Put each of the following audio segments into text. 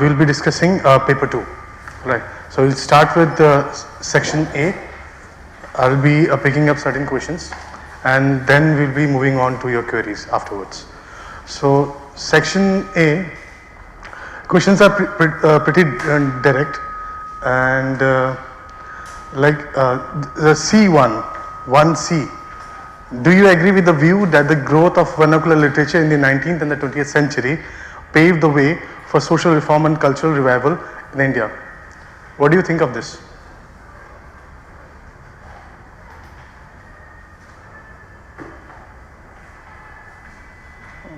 we'll be discussing paper 2. Right. So we'll start with section A. I'll be picking up certain questions and then we'll be moving on to your queries afterwards. So section A, questions are pretty direct, and the C1, 1C. Do you agree with the view that the growth of vernacular literature in the 19th and the 20th century paved the way for social reform and cultural revival in India? What do you think of this?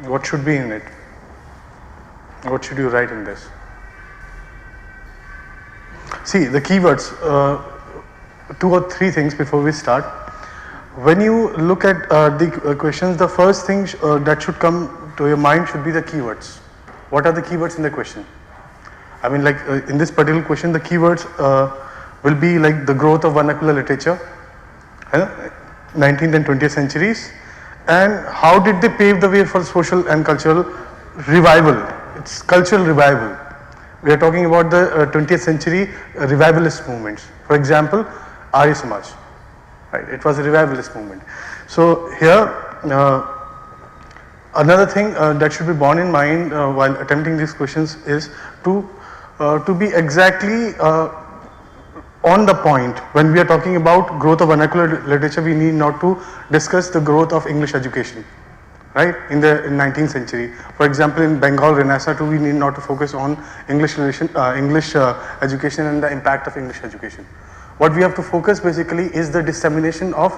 What should be in it? What should you write in this? See, the keywords, 2 or 3 things before we start. When you look at the questions, the first thing that should come to your mind should be the keywords. What are the keywords in the question? I mean, like in this particular question, the keywords will be like the growth of vernacular literature, 19th and 20th centuries, and how did they pave the way for social and cultural revival? It's cultural revival. We are talking about the 20th century revivalist movements. For example, Arya Samaj. Right? It was a revivalist movement. So here, another thing that should be borne in mind while attempting these questions is to be exactly on the point. When we are talking about growth of vernacular literature, we need not to discuss the growth of English education, right? In the 19th century. For example, in Bengal Renaissance too, we need not to focus on English education and the impact of English education. What we have to focus basically is the dissemination of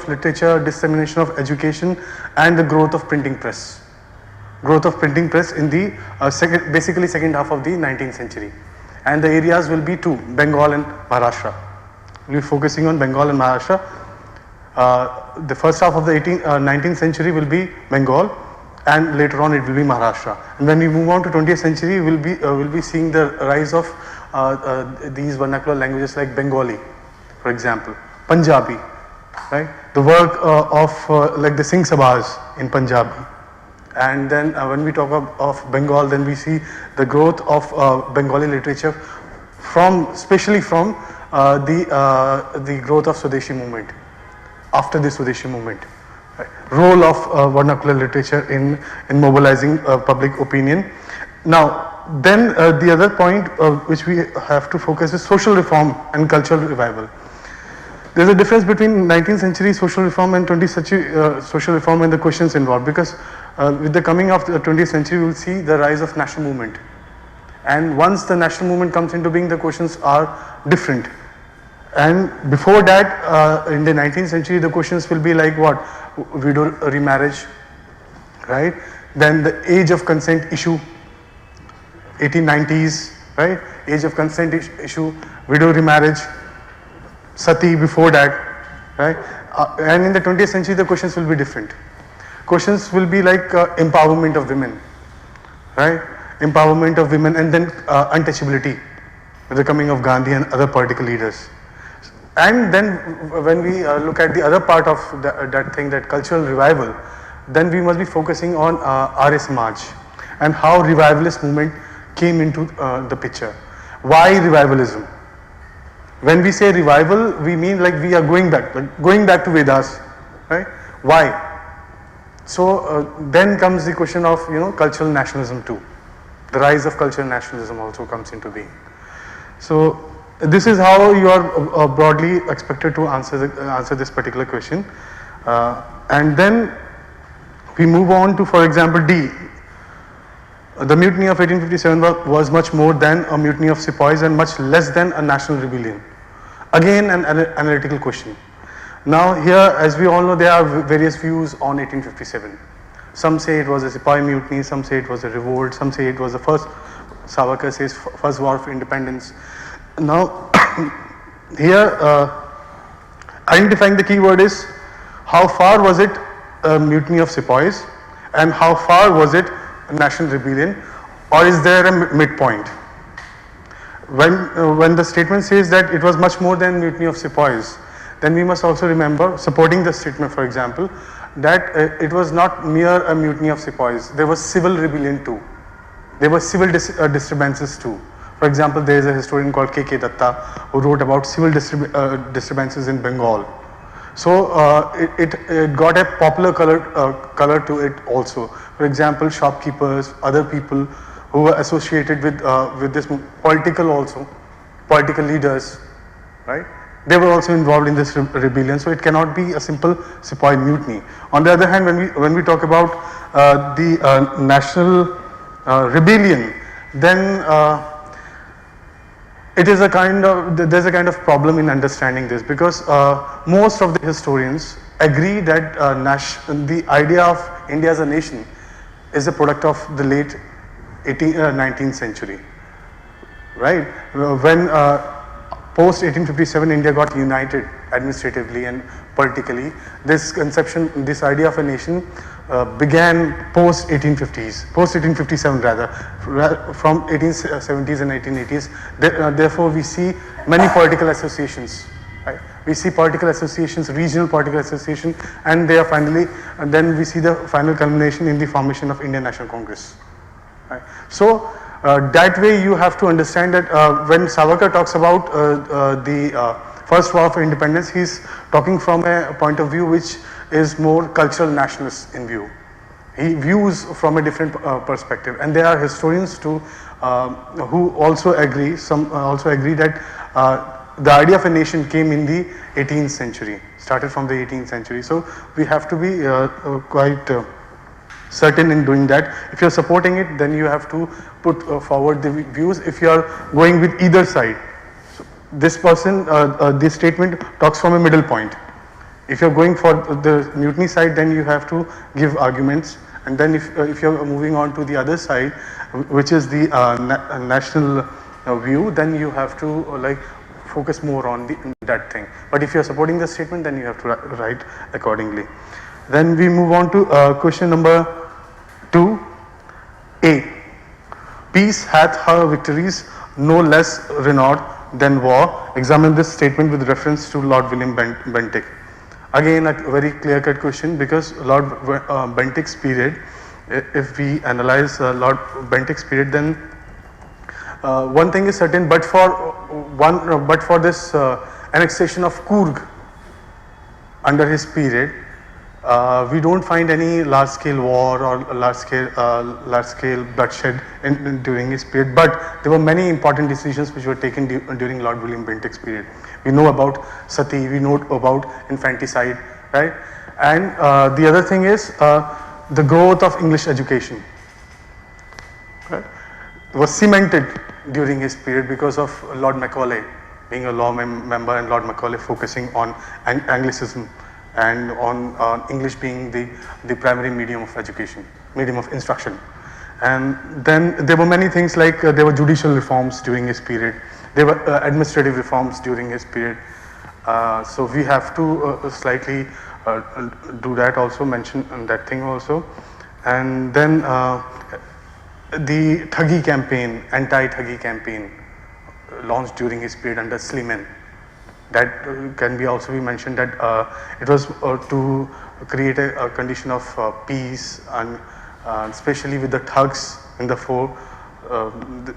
literature, dissemination of education, and the growth of printing press. Growth of printing press in the second half of the 19th century. And the areas will be 2, Bengal and Maharashtra. We'll be focusing on Bengal and Maharashtra. The first half of the 19th century will be Bengal, and later on it will be Maharashtra. And when we move on to 20th century, we'll be seeing the rise of these vernacular languages like Bengali, for example, Punjabi, right? The work of like the Singh Sabhas in Punjabi. And then when we talk of Bengal, then we see the growth of Bengali literature especially from the growth of Swadeshi movement, after the Swadeshi movement. Right. Role of vernacular literature in mobilizing public opinion. Now, then the other point which we have to focus is social reform and cultural revival. There's a difference between 19th century social reform and 20th century social reform and the questions involved, because with the coming of the 20th century, we will see the rise of national movement. And once the national movement comes into being, the questions are different. And before that, in the 19th century, the questions will be like what? Widow remarriage, right? Then the age of consent issue, 1890s, right? Age of consent issue, widow remarriage, sati before that, right? And in the 20th century, the questions will be different. Questions will be like empowerment of women, right? Empowerment of women, and then untouchability with the coming of Gandhi and other political leaders. And then when we look at the other part of that thing, that cultural revival, then we must be focusing on Arya Samaj and how revivalist movement came into the picture. Why revivalism? When we say revival, we mean like we are going back to Vedas, right? Why? So then comes the question of cultural nationalism too. The rise of cultural nationalism also comes into being. So this is how you are broadly expected to answer this particular question. And then we move on to, for example, D. The mutiny of 1857 was much more than a mutiny of sepoys and much less than a national rebellion. Again, an analytical question. Now here, as we all know, there are various views on 1857. Some say it was a sepoy mutiny, some say it was a revolt, some say it was the first, Savarkar says, first war of independence. Now, here, identifying the keyword is, how far was it a mutiny of sepoys, and how far was it a national rebellion, or is there a midpoint? When the statement says that it was much more than mutiny of sepoys, then we must also remember, supporting the statement, for example, that it was not mere a mutiny of sepoys. There was civil rebellion too. there were civil disturbances too. For example, there is a historian called K.K. Datta who wrote about civil disturbances in Bengal. So it got a popular color to it also. For example, shopkeepers, other people who were associated with this political leaders, right? They were also involved in this rebellion. So it cannot be a simple sepoy mutiny. On the other hand, when we talk about the national rebellion, then there's a kind of problem in understanding this, because most of the historians agree that the idea of India as a nation is a product of the late 19th century, right? When post 1857 India got united administratively and politically, this idea of a nation began post 1857 rather, from 1870s and 1880s. Therefore, we see many political associations. Right? We see political associations, regional political association, and then we see the final culmination in the formation of Indian National Congress. Right? So that way you have to understand that when Savarkar talks about the First War for Independence, he's talking from a point of view which is more cultural nationalist in view. He views from a different perspective, and there are historians too who also agree. Some also agree that the idea of a nation came in the 18th century, started from the 18th century. So we have to be quite certain in doing that. If you're supporting it, then you have to put forward the views. If you're going with either side, so this statement talks from a middle point. If you're going for the mutiny side, then you have to give arguments, and then if you're moving on to the other side, which is the national view, then you have to focus more on that thing. But if you're supporting the statement, then you have to write accordingly. Then we move on to question number 2A. Peace hath her victories no less renowned than war. Examine this statement with reference to Lord William Bentinck. Again, a very clear-cut question, because Lord Bentinck's period, if we analyze Lord Bentinck's period, then one thing is certain, but for this annexation of Coorg under his period, we don't find any large-scale war or large-scale bloodshed during his period. But there were many important decisions which were taken during Lord William Bentinck's period. We know about sati, we know about infanticide, right? And the other thing is the growth of English education, right? Was cemented during his period because of Lord Macaulay being a law member, and Lord Macaulay focusing on Anglicism and on English being the primary medium of education, medium of instruction. And then there were many things like there were judicial reforms during his period, there were administrative reforms during his period. So we have to slightly do that also, mention that thing also. And then the Thuggy campaign, anti-Thuggy campaign launched during his period under Sleeman. That can be also be mentioned that it was to create a condition of peace, and especially with the thugs in the fore.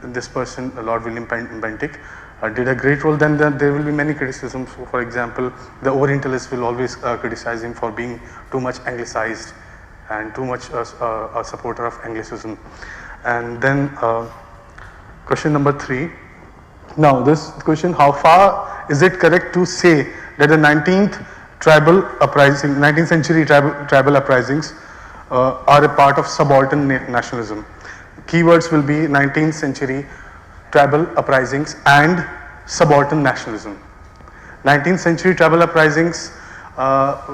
This person, Lord William Bentinck, did a great role. Then there will be many criticisms. For example, the Orientalists will always criticize him for being too much anglicized and too much a supporter of Anglicism. And then question number 3. Now this question, how far is it correct to say that the 19th century tribal uprisings are a part of subaltern nationalism? Keywords will be 19th century tribal uprisings and subaltern nationalism. 19th century tribal uprisings,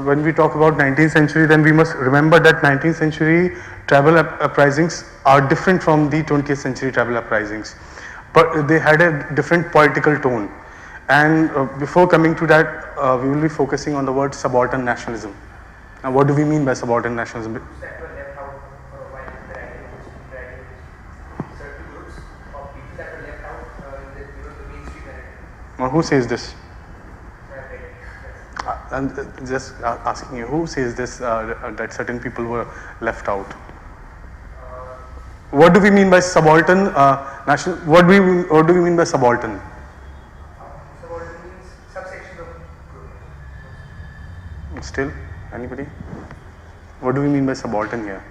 when we talk about 19th century, then we must remember that 19th century tribal uprisings are different from the 20th century tribal uprisings, but they had a different political tone. And before coming to that, we will be focusing on the word subaltern nationalism. Now, what do we mean by subaltern nationalism? That were left out while the certain groups of people that were left out in the mainstream narrative. Now, who says this? I'm just asking you, who says this, that certain people were left out? What do we mean by subaltern national? What do we mean by subaltern? Subaltern means subsection of group. Still, anybody? What do we mean by subaltern here?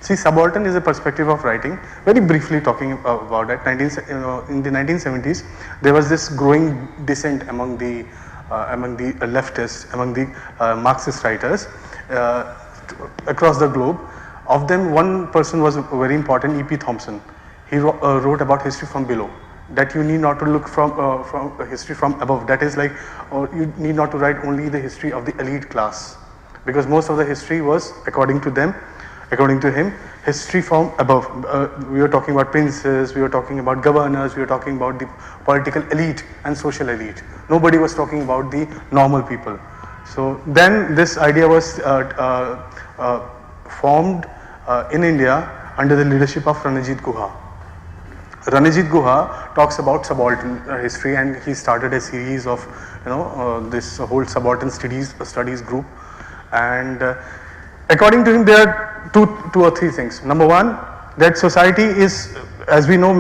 See, subaltern is a perspective of writing. Very briefly talking about that, in the 1970s, there was this growing dissent among the leftists, among the Marxist writers across the globe. Of them, one person was very important, E.P. Thompson. He wrote about history from below. That you need not to look from history from above. That is like, you need not to write only the history of the elite class, because most of the history was, according to him, history from above. We were talking about princes, we were talking about governors, we were talking about the political elite and social elite. Nobody was talking about the normal people. So then this idea was formed in India under the leadership of Ranajit Guha. Ranajit Guha talks about subaltern history, and he started a series of this whole subaltern studies group. And according to him, there are two or three things. Number one, that society is, as we know,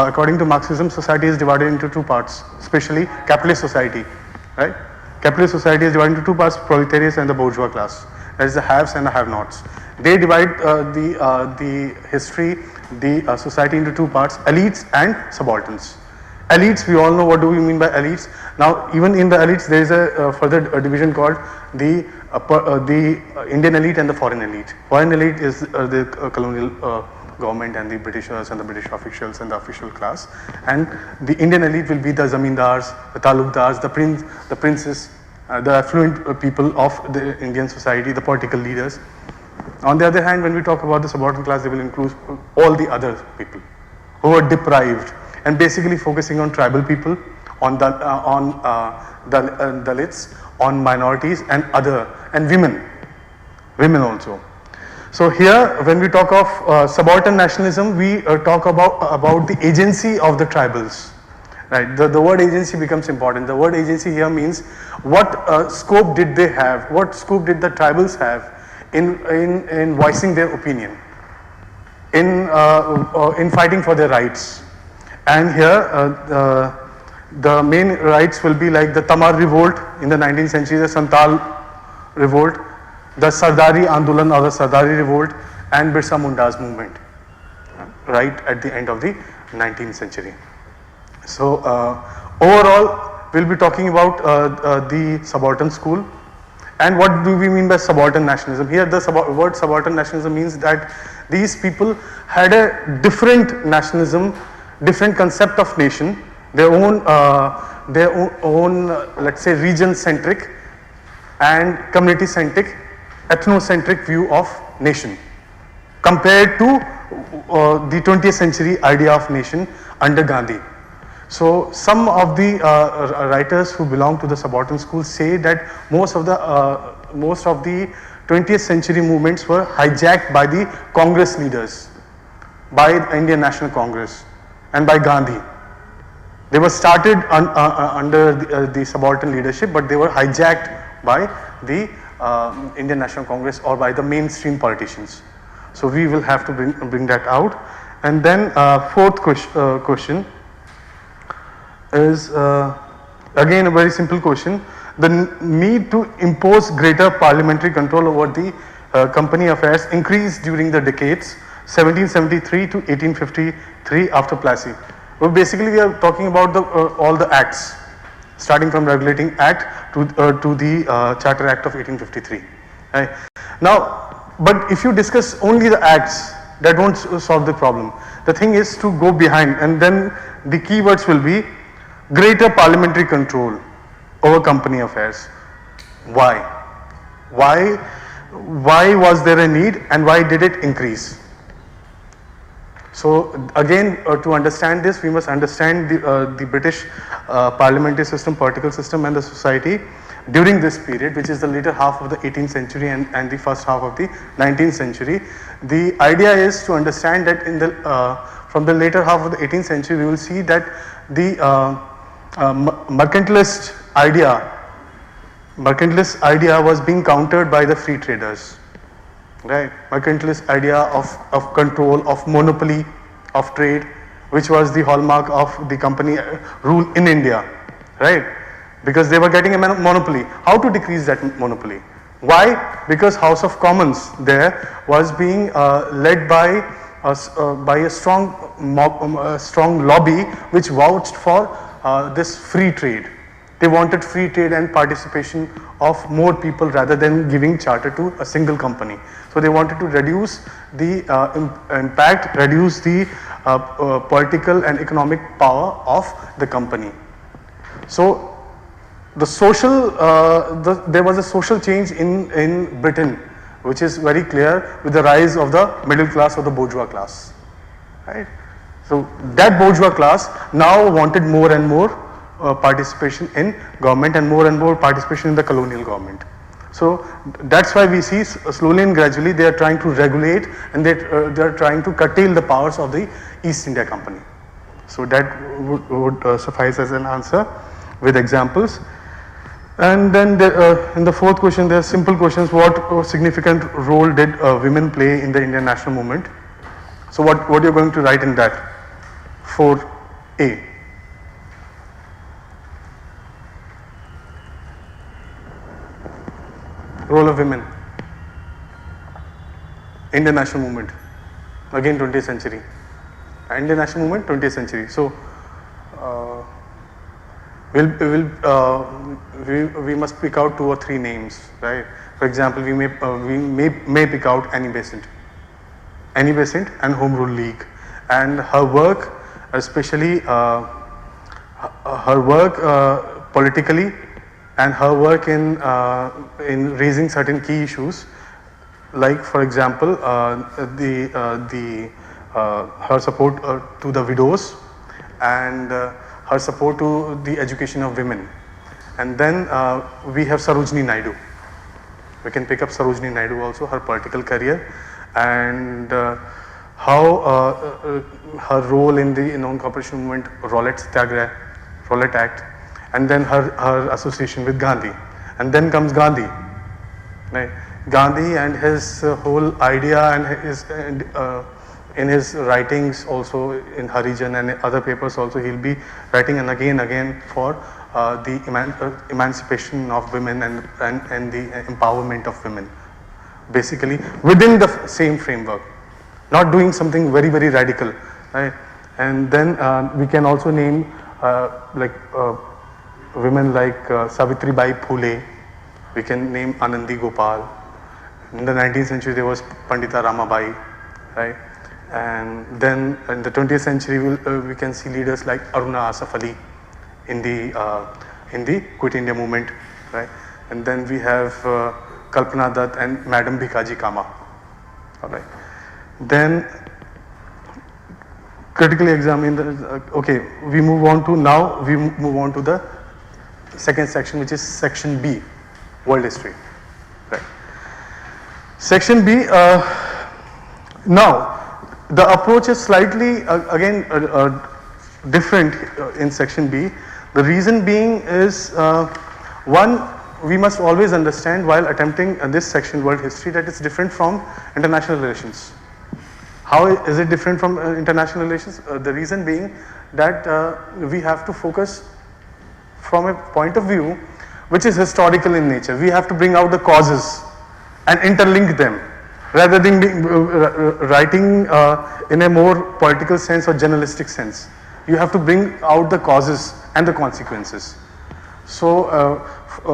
according to Marxism, society is divided into two parts, especially capitalist society, right? Capitalist society is divided into two parts: proletariat and the bourgeois class. That is the haves and the have-nots. They divide the history, the society into two parts: elites and subalterns. Elites, we all know what do we mean by elites. Now, even in the elites, there is a further division called the Indian elite and the foreign elite. Foreign elite is the colonial government and the Britishers and the British officials and the official class. And the Indian elite will be the zamindars, the talukdars, the princes, the affluent people of the Indian society, the political leaders. On the other hand, when we talk about the subaltern class, they will include all the other people who are deprived, and basically focusing on tribal people, on Dalits, on minorities and women also. So here, when we talk of subaltern nationalism, we talk about the agency of the tribals. Right, the word agency becomes important. The word agency here means what scope did they have? What scope did the tribals have in voicing their opinion, in fighting for their rights? And here, the main rights will be like the Tamar revolt in the 19th century, the Santal revolt, the Sardari Andolan or the Sardari revolt, and Birsa Munda's movement, right at the end of the 19th century. So overall, we'll be talking about the subaltern school. And what do we mean by subaltern nationalism? Here the word subaltern nationalism means that these people had a different nationalism, different concept of nation, their own let's say region-centric and community-centric, ethnocentric view of nation compared to the 20th century idea of nation under Gandhi. So some of the writers who belong to the subaltern school say that most of the 20th century movements were hijacked by the Congress leaders, by the Indian National Congress and by Gandhi. They were started under the subaltern leadership, but they were hijacked by the Indian National Congress or by the mainstream politicians. So we will have to bring that out. And then fourth question is again a very simple question. The need to impose greater parliamentary control over the company affairs increased during the decades 1773 to 1853 after Plassey. Well, basically we are talking about all the acts, starting from Regulating Act to the Charter Act of 1853. Right? Now, but if you discuss only the acts, that won't solve the problem. The thing is to go behind, and then the keywords will be greater parliamentary control over company affairs. Why? Why was there a need, and why did it increase? So again, to understand this, we must understand the British parliamentary system, political system and the society during this period, which is the later half of the 18th century and the first half of the 19th century. The idea is to understand that from the later half of the 18th century, we will see that the mercantilist idea was being countered by the free traders. right? Mercantilist idea of control, of monopoly, of trade, which was the hallmark of the company rule in India, right? Because they were getting a monopoly. How to decrease that monopoly? Why? Because House of Commons there was being led by a strong lobby which vouched for this free trade. They wanted free trade and participation of more people rather than giving charter to a single company. So they wanted to reduce the impact, reduce the political and economic power of the company. So the social, there was a social change in Britain, which is very clear with the rise of the middle class or the bourgeois class, right? So that bourgeois class now wanted more and more participation in government and more participation in the colonial government. So that's why we see slowly and gradually they are trying to regulate and they are trying to curtail the powers of the East India Company. So that would suffice as an answer with examples. And then in the fourth question, there are simple questions. What significant role did women play in the Indian national movement? So what you're going to write in that? 4A. Role of women. Indian national movement. Again 20th century. Indian national movement, 20th century. So we must pick out 2 or 3 names, right? For example, we may pick out Annie Besant and Home Rule League, and her work, especially her work politically, and her work in raising certain key issues, like for example her support to the widows and her support to the education of women. And then we have Sarojini Naidu. We can pick up Sarojini Naidu also, her political career, and how her role in the non-cooperation movement, Rowlatt Satyagraha, Rowlatt Act, and then her association with Gandhi. And then comes Gandhi. Right? Gandhi and his whole idea and his in his writings also in Harijan and other papers also, he'll be writing and again for the emancipation of women and the empowerment of women, basically within the same framework, not doing something very radical, right? And then we can also name women like Savitribai Phule. We can name Anandi Gopal. In the 19th century there was Pandita Ramabai, right? And then in the 20th century we can see leaders like Aruna Asaf Ali in the Quit India movement, right? And then we have Kalpana Dutt and Madam Bhikaji Kama. All right. Then critically examine the okay. We move on to the second section, which is section B, world history. Right. Section B. Now the approach is slightly again different in section B. The reason being is one, we must always understand while attempting this section, world history, that it's different from international relations. How is it different from international relations? The reason being that we have to focus from a point of view which is historical in nature. We have to bring out the causes and interlink them rather than writing in a more political sense or journalistic sense. You have to bring out the causes and the consequences. So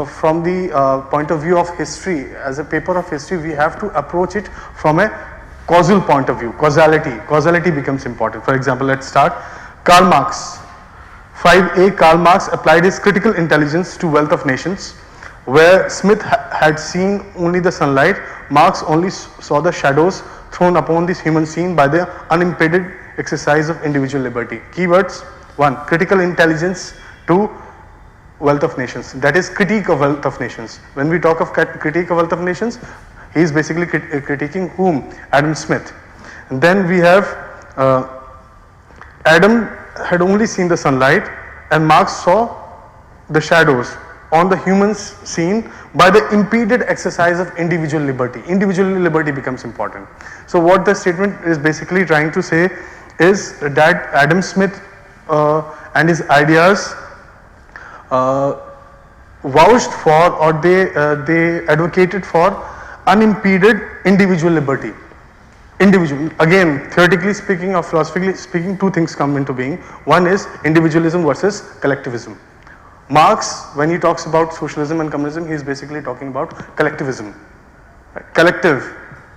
from the point of view of history, as a paper of history, we have to approach it from a causal point of view. Causality becomes important. For example, let's start. Karl Marx. 5A, Karl Marx applied his critical intelligence to wealth of nations. Where Smith had seen only the sunlight, Marx only saw the shadows thrown upon this human scene by the unimpeded exercise of individual liberty. Keywords: 1. Critical intelligence. 2. Wealth of nations. That is critique of wealth of nations. When we talk of critique of wealth of nations, he is basically critiquing whom? Adam Smith. And then we have Adam had only seen the sunlight and Marx saw the shadows on the human scene by the impeded exercise of individual liberty. Individual liberty becomes important. So what the statement is basically trying to say is that Adam Smith and his ideas vouched for, or they advocated for unimpeded individual liberty. Individual, again, theoretically speaking or philosophically speaking, two things come into being. One is individualism versus collectivism. Marx, when he talks about socialism and communism, he is basically talking about collectivism. Right? Collective,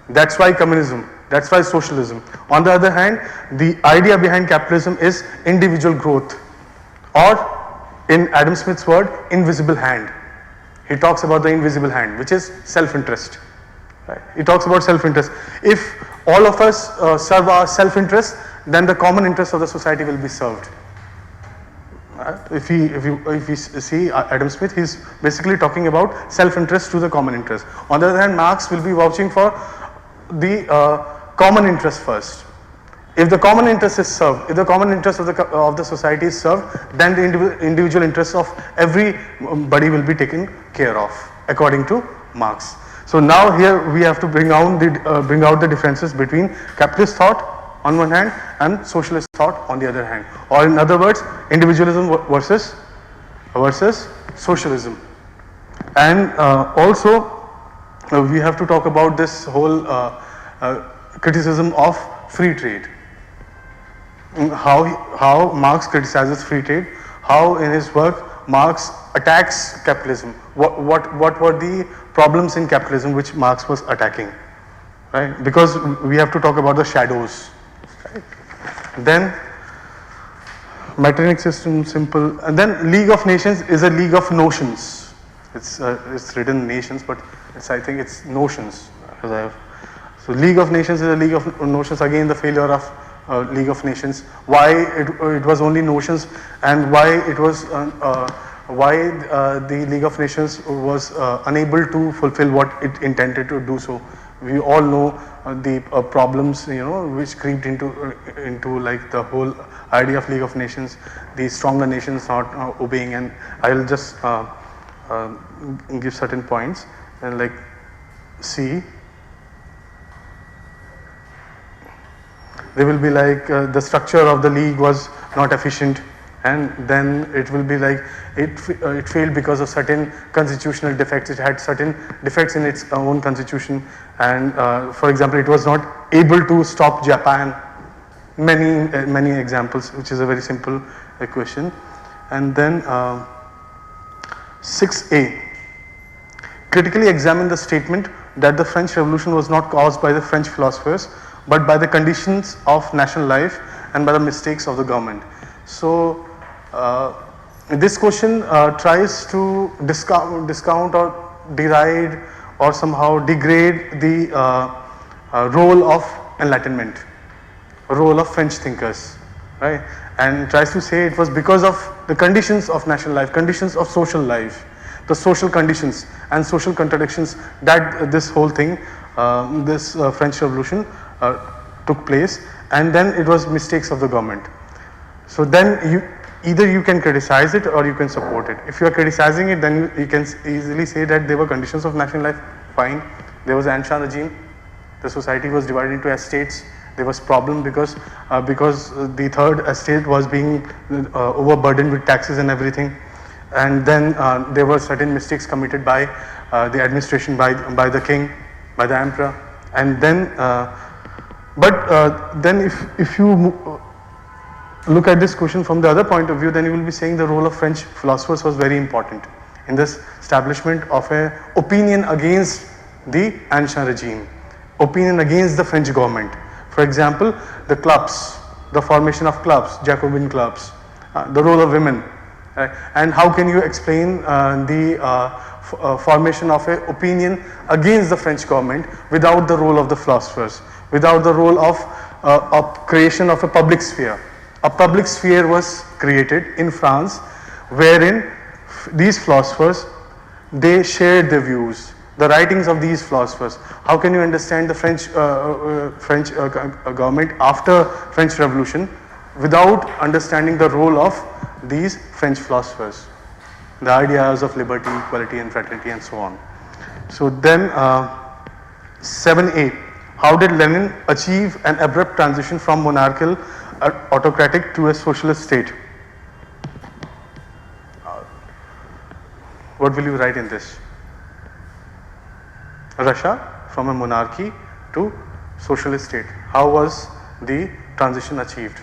that's why communism, that's why socialism. On the other hand, the idea behind capitalism is individual growth, or in Adam Smith's word, invisible hand. He talks about the invisible hand, which is self-interest. Right? He talks about self-interest. If all of us serve our self-interest, then the common interest of the society will be served. Right? If we see Adam Smith, he's basically talking about self-interest to the common interest. On the other hand, Marx will be vouching for the common interest first. If the common interest is served, if the common interest of the society is served, then the individual interests of everybody will be taken care of, according to Marx. So now here we have to bring out the differences between capitalist thought on one hand and socialist thought on the other hand, or in other words, individualism versus socialism. And also we have to talk about this whole criticism of free trade. How Marx criticizes free trade, how in his work Marx attacks capitalism. What were the problems in capitalism which Marx was attacking, right? Because we have to talk about the shadows. Right? Then Matrix system, simple, and then League of Nations is a league of notions. It's written nations, but I think it's notions. So League of Nations is a league of notions. Again, the failure of League of Nations. Why it was only notions, and why it was the League of Nations was unable to fulfill what it intended to do. So we all know the problems, which creeped into like the whole idea of League of Nations. The stronger nations not obeying, and I will just give certain points and like see. They will be like the structure of the league was not efficient, and then it will be like it failed because of certain constitutional defects. It had certain defects in its own constitution, and for example, it was not able to stop Japan. Many examples, which is a very simple equation. And then 6a, critically examine the statement that the French Revolution was not caused by the French philosophers, but by the conditions of national life and by the mistakes of the government. So this question tries to discount or deride or somehow degrade the role of enlightenment, role of French thinkers, right? And tries to say it was because of the conditions of national life, conditions of social life, the social conditions and social contradictions that this whole thing, this French Revolution took place, and then it was mistakes of the government. So then either you can criticize it or you can support it. If you are criticizing it, then you can easily say that there were conditions of national life, fine. There was ancien regime, the society was divided into estates. There was problem because the third estate was being overburdened with taxes and everything, and then there were certain mistakes committed by the administration, by the king, by the emperor, and then then if you look at this question from the other point of view, then you will be saying the role of French philosophers was very important in this establishment of an opinion against the ancien regime, opinion against the French government. For example, the clubs, the formation of clubs, Jacobin clubs, the role of women, and how can you explain the formation of an opinion against the French government without the role of the philosophers, without the role of creation of a public sphere. A public sphere was created in France, wherein these philosophers, they shared their views, the writings of these philosophers. How can you understand the French government after French Revolution without understanding the role of these French philosophers? the ideas of liberty, equality and fraternity and so on. So then 7A, how did Lenin achieve an abrupt transition from monarchical autocratic to a socialist state? What will you write in this? Russia from a monarchy to socialist state. How was the transition achieved?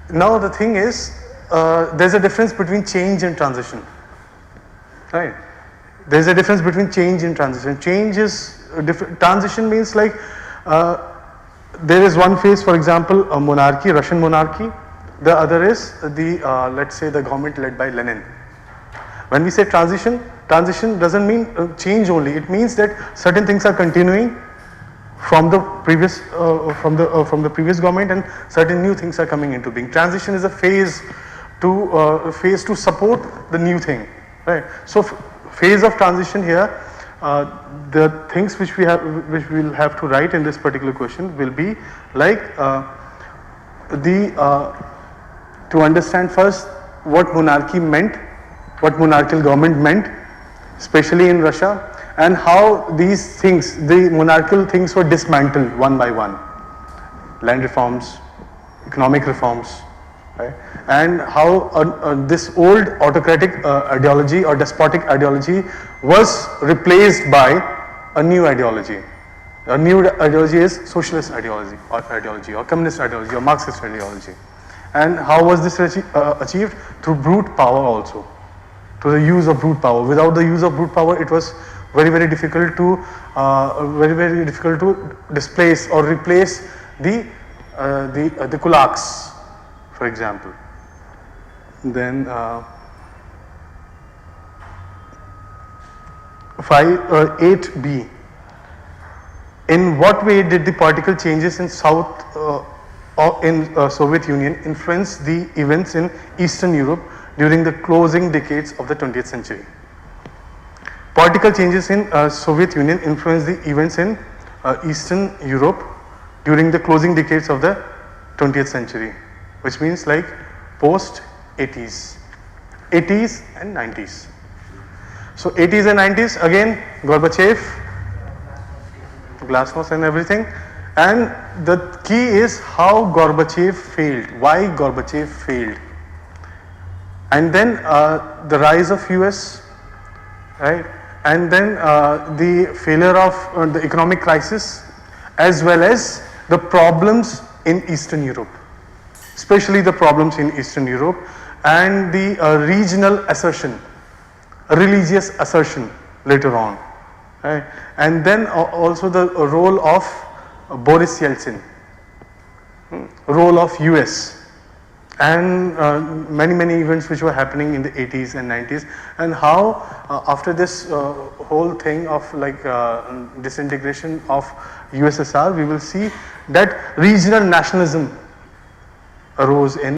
Now the thing is, there's a difference between change and transition, right? There's a difference between change and transition. Change is different. Transition means like there is one phase, for example, a monarchy, Russian monarchy. The other is the let's say the government led by Lenin. When we say transition, transition doesn't mean change only. It means that certain things are continuing from the previous from the previous government, and certain new things are coming into being. Transition is a phase to support the new thing, right? So phase of transition here, the things which we'll have to write in this particular question will be like to understand first what monarchy meant, what monarchical government meant, especially in Russia, and how these things, the monarchical things, were dismantled one by one. Land reforms, economic reforms, right? And how this old autocratic ideology or despotic ideology was replaced by a new ideology. A new ideology is socialist ideology or communist ideology or Marxist ideology. And how was this achieved? Through brute power also, through the use of brute power. Without the use of brute power, it was very difficult to displace or replace the kulaks, for example. Then 8B. In what way did the political changes in South Soviet Union influence the events in Eastern Europe during the closing decades of the 20th century? Political changes in Soviet Union influenced the events in Eastern Europe during the closing decades of the 20th century, which means like post 80s and 90s. So 80s and 90s, again Gorbachev, glasnost and everything. And the key is how Gorbachev failed, why Gorbachev failed. And then the rise of US, right? And then the failure of the economic crisis, as well as the problems in Eastern Europe, especially the problems in Eastern Europe, and the regional assertion, religious assertion later on, right? And then also the role of Boris Yeltsin, role of US, and many events which were happening in the 80s and 90s, and how after this whole thing of like disintegration of USSR, we will see that regional nationalism arose in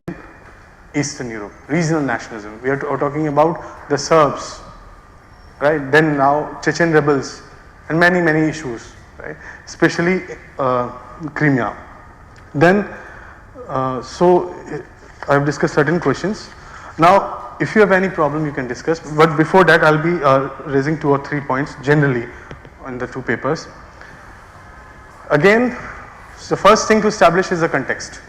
Eastern Europe. Regional nationalism. We are talking about the Serbs, right? Then now Chechen rebels and many issues, right? Especially Crimea. Then so I have discussed certain questions. Now if you have any problem you can discuss, but before that I'll be raising 2 or 3 points generally on the two papers. Again, the first thing to establish is the context.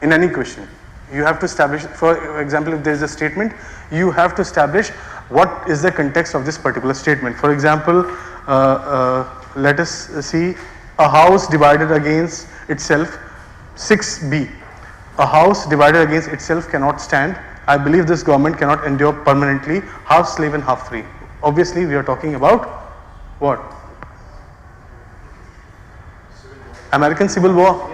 In any question, you have to establish, for example, if there is a statement, you have to establish what is the context of this particular statement. For example, let us see a house divided against itself, 6B. A house divided against itself cannot stand. I believe this government cannot endure permanently, half slave and half free. Obviously, we are talking about what? American Civil War.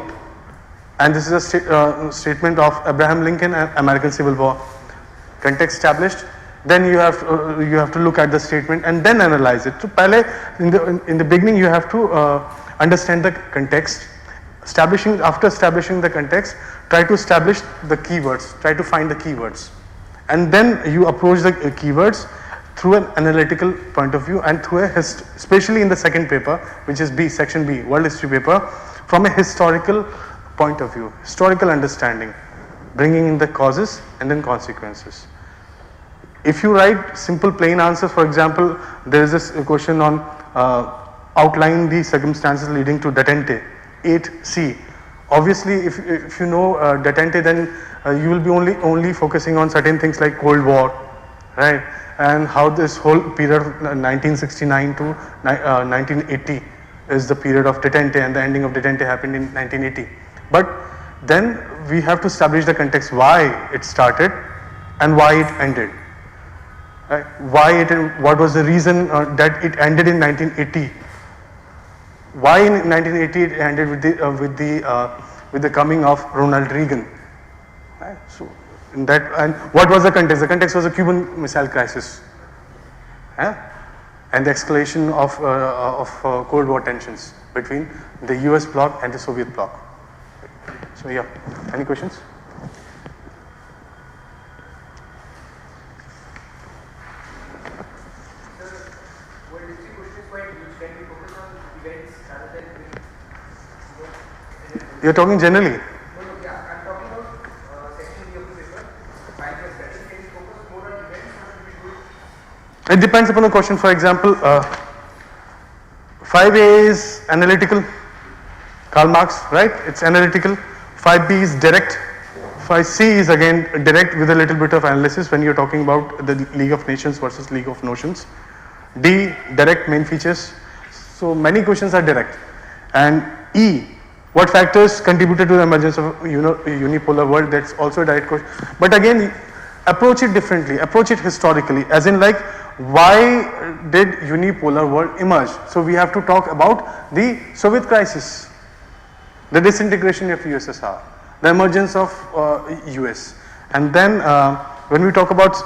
And this is a statement of Abraham Lincoln and American Civil War. Context established. Then you have to look at the statement and then analyze it. So, in the beginning, you have to understand the context. After establishing the context, try to establish the keywords. Try to find the keywords, and then you approach the keywords through an analytical point of view and through especially in the second paper, which is B, section B, World History paper, from a historical point of view, historical understanding, bringing in the causes and then consequences. If you write simple plain answers, for example, there is this question on outline the circumstances leading to detente, 8C. Obviously, if you know detente, then you will be only focusing on certain things like Cold War, right? And how this whole period of 1969 to 1980 is the period of detente, and the ending of detente happened in 1980. But then we have to establish the context why it started and why it ended. Right? What was the reason that it ended in 1980? Why in 1980 it ended with the coming of Ronald Reagan? Right? So in that, and what was the context? The context was the Cuban Missile Crisis, and the escalation of Cold War tensions between the US bloc and the Soviet bloc. So yeah, any questions? You're talking generally. No, yeah, I'm talking about section B of the paper, 5 years study. Can you focus more on events or should we do it? It depends upon the question. For example, 5A is analytical, Karl Marx, right? It's analytical. 5B is direct. 5C is again direct with a little bit of analysis when you're talking about the League of Nations versus League of Notions. D, direct main features. So many questions are direct. And E, what factors contributed to the emergence of a unipolar world? That's also a direct question. But again, approach it differently, approach it historically, as in like, why did unipolar world emerge? So we have to talk about the Soviet crisis, the disintegration of USSR, the emergence of US. And then when we talk about,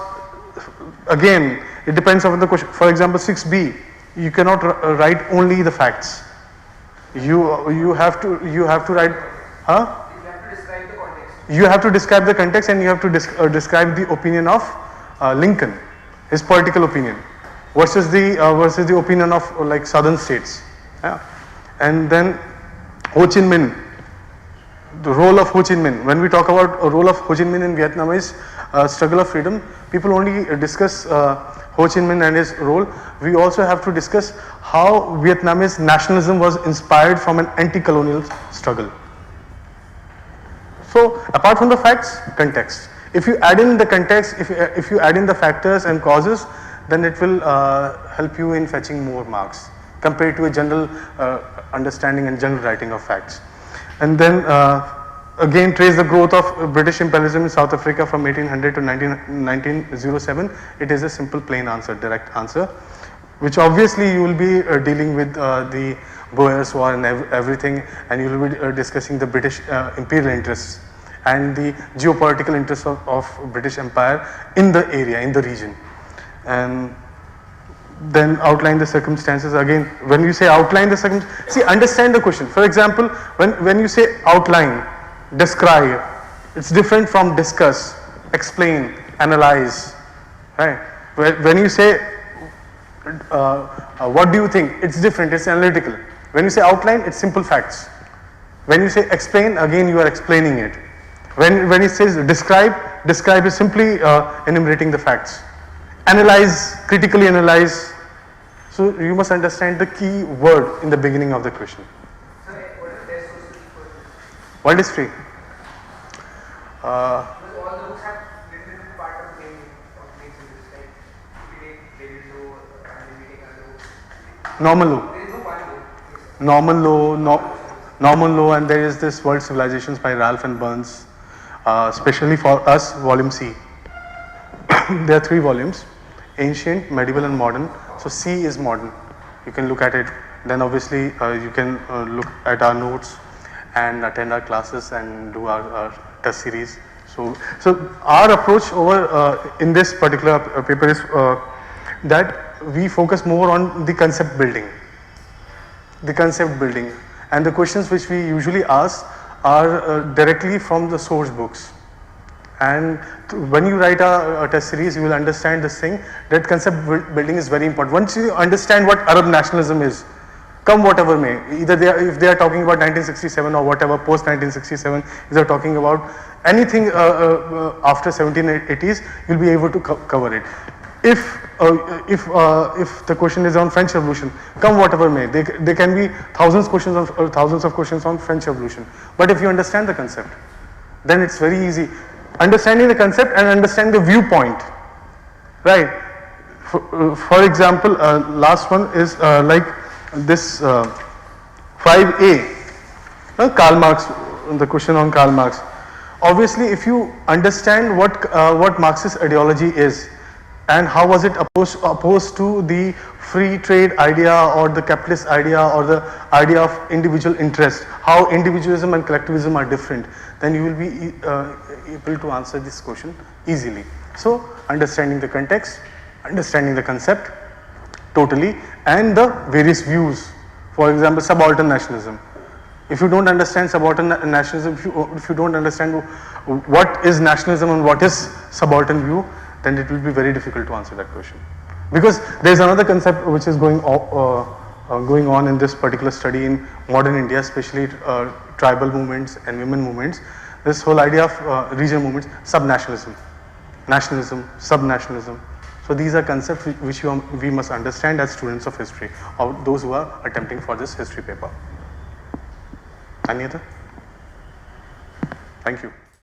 again, it depends on the question. For example, 6B, you cannot write only the facts. You have to write, huh? You have to describe the context. You have to describe the context, and you have to describe the opinion of Lincoln, his political opinion, versus the opinion of like southern states. Yeah. And then Ho Chi Minh, the role of Ho Chi Minh. When we talk about a role of Ho Chi Minh in Vietnamese struggle of freedom, people only discuss Ho Chi Minh and his role. We also have to discuss how Vietnamese nationalism was inspired from an anti-colonial struggle. So apart from the facts, context. If you add in the context, if you add in the factors and causes, then it will help you in fetching more marks compared to a general understanding and general writing of facts. And then again trace the growth of British imperialism in South Africa from 1800 to 1907. It is a simple plain answer, direct answer, which obviously you will be dealing with the Boers War and everything, and you will be discussing the British imperial interests and the geopolitical interests of British Empire in the area, in the region. And then outline the circumstances. Again, when you say outline the circumstances, see, understand the question. For example, when you say outline, describe, it's different from discuss, explain, analyze, right? When you say what do you think, it's different, it's analytical. When you say outline, it's simple facts. When you say explain, again you are explaining it. When it says describe is simply enumerating the facts. Analyze, critically analyze. So you must understand the key word in the beginning of the question. So what is test was free for? World is free. Because all the books have different part of main syllabus, like if you take David Law and then we take another book. Normal law. There is no one book. Normal law, and there is this World Civilizations by Ralph and Burns, especially for us, volume C. There are 3 volumes, ancient, medieval and modern. So C is modern. You can look at it. Then obviously you can look at our notes and attend our classes and do our test series. So our approach over in this particular paper is that we focus more on the concept building. And the questions which we usually ask are directly from the source books. And when you write a test series, you will understand this thing, that concept building is very important. Once you understand what Arab nationalism is, Come whatever may, either if they are talking about 1967 or whatever post 1967, if they are talking about anything after 1780s, you'll be able to cover it. If the question is on French Revolution, come whatever may, there can be thousands of questions on French Revolution. But if you understand the concept, then it's very easy. Understanding the concept and understand the viewpoint, right? For example, last one is like this 5A, Karl Marx, the question on Karl Marx. Obviously, if you understand what Marxist ideology is and how was it opposed to the free trade idea or the capitalist idea or the idea of individual interest, how individualism and collectivism are different, then you will be able to answer this question easily. So, understanding the context, understanding the concept totally, and the various views. For example, subaltern nationalism. If you don't understand subaltern nationalism, if you don't understand what is nationalism and what is subaltern view, then it will be very difficult to answer that question. Because there is another concept which is going on in this particular study in modern India, especially tribal movements and women movements. This whole idea of regional movements, subnationalism, nationalism, subnationalism. So these are concepts which we must understand as students of history, or those who are attempting for this history paper. Any other? Thank you.